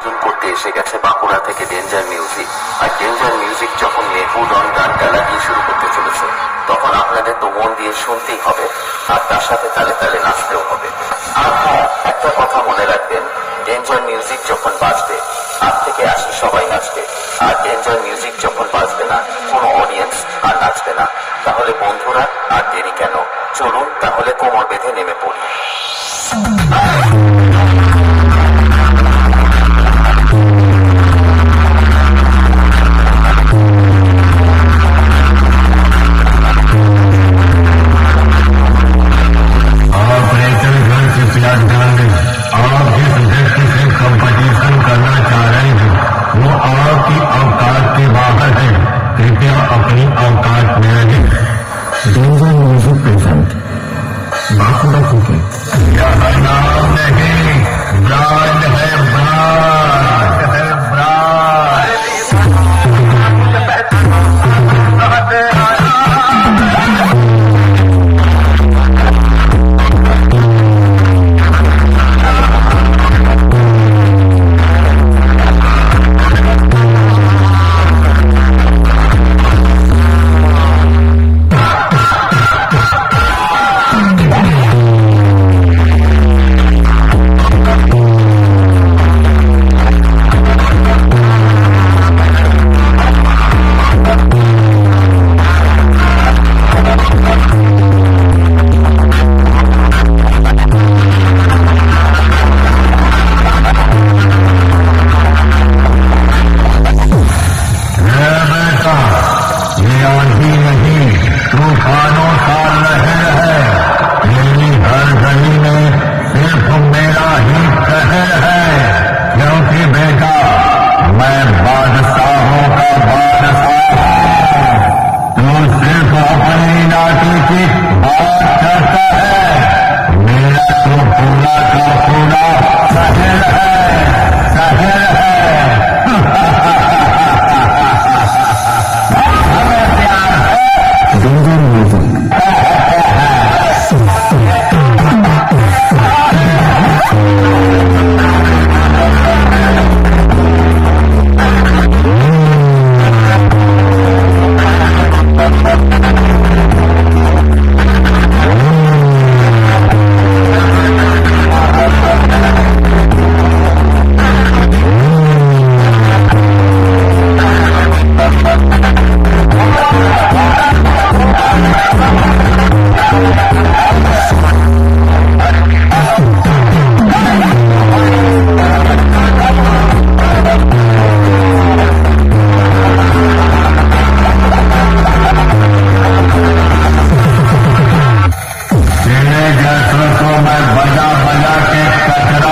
করতে এসে গেছে বাঁকুড়া থেকে ডেঞ্জার মিউজিক। আর ডেঞ্জার মিউজিক যখন মেহুডন গানটা লাগিয়ে শুরু করতে চলেছে, তখন আপনাদের তো মন দিয়ে শুনতেই হবে, আর তার সাথে তালে তালে নাচতেও হবে। আর হ্যাঁ, একটা কথা মনে রাখবেন, ডেঞ্জার মিউজিক যখন বাজবে, 8 থেকে 80 সবাই নাচবে। আর ডেঞ্জার মিউজিক যখন বাজবে না, কোনো অডিয়েন্স আর নাচবে না। তাহলে বন্ধুরা, আর দেরি কেন, চলুন তাহলে কোমর বেঁধে নেমে পড়ি। कंपटीशन करना चाह रहे हैं वो आपकी औकात के बाहर है, कृपया अपनी औकात में रहें। डेंजर म्यूजिक प्रेजेंट बांकुड़ा থেকে यह नाम नहीं, ब्रांड है, ब्रांड है, तूफानों का लहर है, मेरी हर गली में सिर्फ मेरा ही कहर है, क्योंकि बेटा मैं बादशाहों का बादशाह हूँ, तू सिर्फ अपनी नाटी की बात करता है, मेरा तो पूरा का पूरा शहर है, शहर है। बजा बजा के कचरा